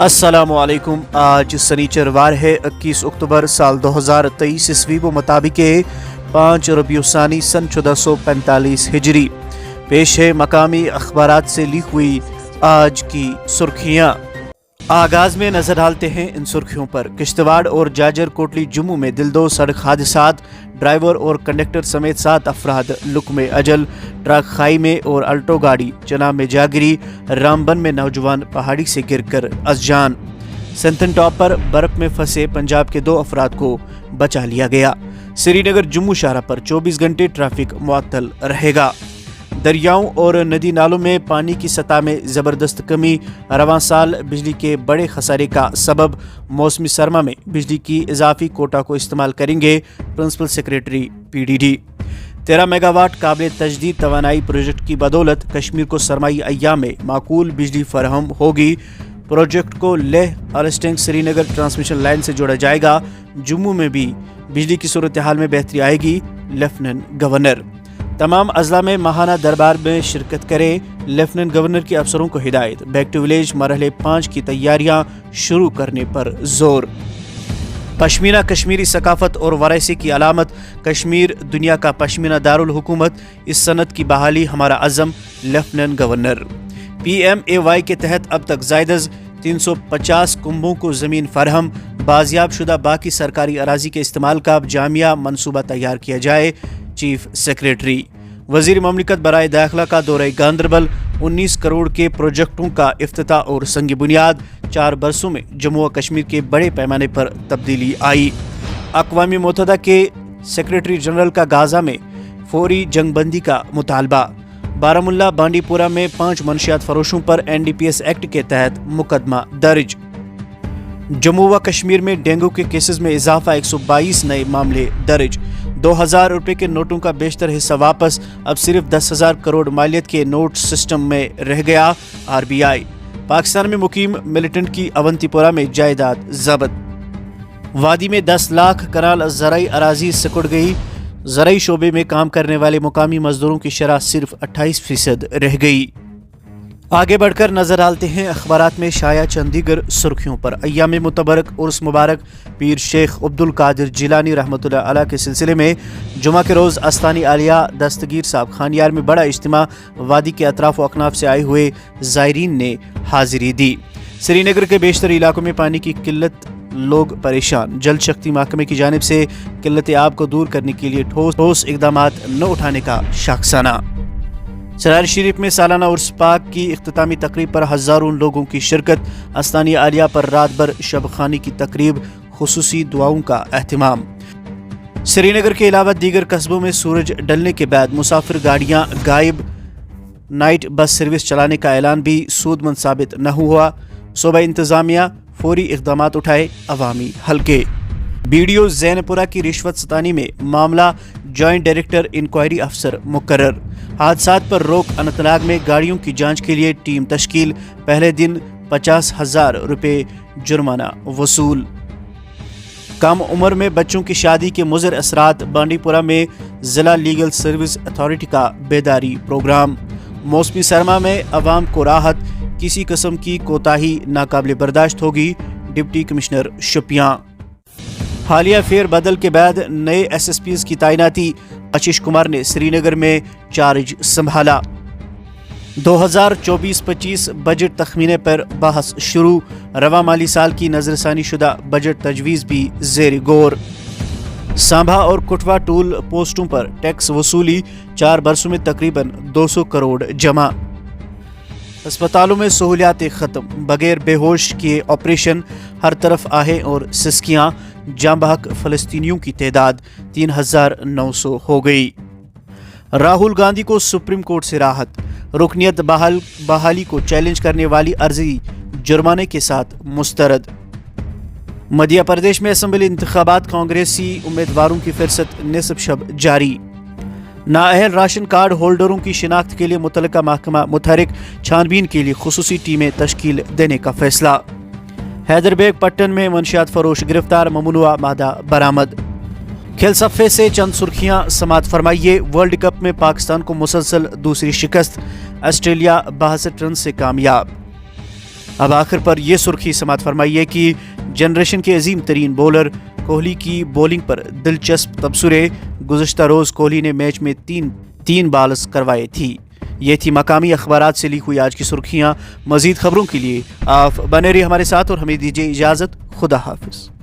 السلام علیکم۔ آج سنیچر وار ہے 21 اکتوبر سال 2023 عیسوی و مطابق 5 ربیع الثانی سن 1445 ہجری۔ پیش ہے مقامی اخبارات سے لی ہوئی آج کی سرخیاں۔ آغاز میں نظر ڈالتے ہیں ان سرخیوں پر۔ کشتواڑ اور جاجر کوٹلی جموں میں دل دو سڑک حادثات، ڈرائیور اور کنڈکٹر سمیت 7 افراد لقمہ اجل۔ ٹرک کھائی میں اور الٹو گاڑی چناب میں جا گری۔ رامبن میں نوجوان پہاڑی سے گر کر از جان۔ سنتھن ٹاپ پر برف میں پھنسے پنجاب کے 2 افراد کو بچا لیا گیا۔ سری نگر جموں شاہراہ پر 24 گھنٹے ٹریفک معطل رہے گا۔ دریاؤں اور ندی نالوں میں پانی کی سطح میں زبردست کمی رواں سال بجلی کے بڑے خسارے کا سبب۔ موسمی سرما میں بجلی کی اضافی کوٹا کو استعمال کریں گے principal secretary PDD۔ 13 megawatt قابل تجدید توانائی پروجیکٹ کی بدولت کشمیر کو سرمائی ایام میں معقول بجلی فراہم ہوگی۔ پروجیکٹ کو لیہ السٹنگ سری نگر ٹرانسمیشن لائن سے جوڑا جائے گا۔ جموں میں بھی بجلی کی صورتحال میں بہتری آئے گی، لیفٹیننٹ گورنر۔ تمام اضلاع میں ماہانہ دربار میں شرکت کریں، لیفٹیننٹ گورنر کی افسروں کو ہدایت۔ بیک ٹو ولیج مرحلے 5 کی تیاریاں شروع کرنے پر زور۔ پشمینہ کشمیری ثقافت اور ورثے کی علامت، کشمیر دنیا کا پشمینہ دارالحکومت، اس صنعت کی بحالی ہمارا عزم، لیفٹیننٹ گورنر۔ PMAY کے تحت اب تک زائد از 350 کنبوں کو زمین فراہم، بازیاب شدہ باقی سرکاری اراضی کے استعمال کا جامع منصوبہ تیار کیا جائے، چیف سیکریٹری۔ وزیر مملکت برائے داخلہ کا دورہ گاندربل، 19 کروڑ کے پروجیکٹوں کا افتتاح اور سنگ بنیاد۔ 4 برسوں میں جموں و کشمیر کے بڑے پیمانے پر تبدیلی آئی۔ اقوام متحدہ کے سیکریٹری جنرل کا غزہ میں فوری جنگ بندی کا مطالبہ۔ بارہمولہ بانڈی پورہ میں 5 منشیات فروشوں پر NDPS ایکٹ کے تحت مقدمہ درج۔ جموں و کشمیر میں ڈینگو کے کیسز میں اضافہ، 122 نئے معاملے درج۔ 2000 روپے کے نوٹوں کا بیشتر حصہ واپس، اب صرف 10,000 کروڑ مالیت کے نوٹ سسٹم میں رہ گیا، RBI۔ پاکستان میں مقیم ملیٹنٹ کی اونتی پورہ میں جائیداد ضبط۔ وادی میں 10 لاکھ کنال زرعی اراضی سکڑ گئی، زرعی شعبے میں کام کرنے والے مقامی مزدوروں کی شرح صرف 28% رہ گئی۔ آگے بڑھ کر نظر ڈالتے ہیں اخبارات میں شائع چند دیگر سرخیوں پر۔ ایام متبرک عرس مبارک پیر شیخ عبدالقادر جیلانی رحمۃ اللہ علیہ کے سلسلے میں جمعہ کے روز استانی عالیہ دستگیر صاحب خانیار میں بڑا اجتماع، وادی کے اطراف و اکناف سے آئے ہوئے زائرین نے حاضری دی۔ سری نگر کے بیشتر علاقوں میں پانی کی قلت، لوگ پریشان، جل شکتی محکمے کی جانب سے قلت آب کو دور کرنے کے لیے ٹھوس اقدامات نہ اٹھانے کا شاخسانہ۔ سرار شریف میں سالانہ عرس پاک کی اختتامی تقریب پر ہزاروں لوگوں کی شرکت۔ استانی عالیہ پر رات بھر شب خوانی کی تقریب، خصوصی دعاؤں کا اہتمام۔ سری نگر کے علاوہ دیگر قصبوں میں سورج ڈلنے کے بعد مسافر گاڑیاں غائب، نائٹ بس سروس چلانے کا اعلان بھی سود مند ثابت نہ ہوا۔ صوبہ انتظامیہ فوری اقدامات اٹھائے، عوامی حلقے۔ BDO زین پورہ کی رشوت ستانی میں معاملہ، جوائنٹ ڈائریکٹر انکوائری افسر مقرر۔ حادثات پر روک، اننت ناگ میں گاڑیوں کی جانچ کے لیے ٹیم تشکیل، پہلے دن 50,000 روپے جرمانہ وصول۔ کم عمر میں بچوں کی شادی کے مضر اثرات، بانڈی پورہ میں ضلع لیگل سروس اتھارٹی کا بیداری پروگرام۔ موسمی سرما میں عوام کو راحت، کسی قسم کی کوتاہی ناقابل برداشت ہوگی، ڈپٹی کمشنر شوپیاں۔ حالیہ فیر بدل کے بعد نئے SSPs کی تعیناتی، آشیش کمار نے سری نگر میں چارج سنبھالا۔ 2024-25 بجٹ تخمینے پر بحث شروع، رواں مالی سال کی نظر ثانی شدہ بجٹ تجویز بھی زیر غور۔ سانبھا اور کٹھوا ٹول پوسٹوں پر ٹیکس وصولی، 4 برسوں میں تقریباً 200 کروڑ جمع۔ اسپتالوں میں سہولیات ختم، بغیر بے ہوش کیے آپریشن، ہر طرف آہیں اور سسکیاں، جاں بحق فلسطینیوں کی تعداد 3,900 ہو گئی۔ راہل گاندھی کو سپریم کورٹ سے راحت، رکنیت بحالی کو چیلنج کرنے والی عرضی جرمانے کے ساتھ مسترد۔ مدھیہ پردیش میں اسمبلی انتخابات، کانگریسی امیدواروں کی فہرست نصف شب جاری۔ نااہل راشن کارڈ ہولڈروں کی شناخت کے لیے متعلقہ محکمہ متحرک، چھان بین کے لیے خصوصی ٹیمیں تشکیل دینے کا فیصلہ۔ حیدر بیگ پٹن میں منشیات فروش گرفتار، ممنوعہ مادہ برآمد۔ کھیل صفحے سے چند سرخیاں سماعت فرمائیے۔ ورلڈ کپ میں پاکستان کو مسلسل دوسری شکست، آسٹریلیا 62 رن سے کامیاب۔ اب آخر پر یہ سرخی سماعت فرمائیے کہ جنریشن کے عظیم ترین بولر کوہلی کی بولنگ پر دلچسپ تبصرے۔ گزشتہ روز کوہلی نے میچ میں تین بالز کروائے تھی۔ یہ تھی مقامی اخبارات سے لی ہوئی آج کی سرخیاں۔ مزید خبروں کے لیے آپ بنے رہیے ہمارے ساتھ اور ہمیں دیجیے اجازت۔ خدا حافظ۔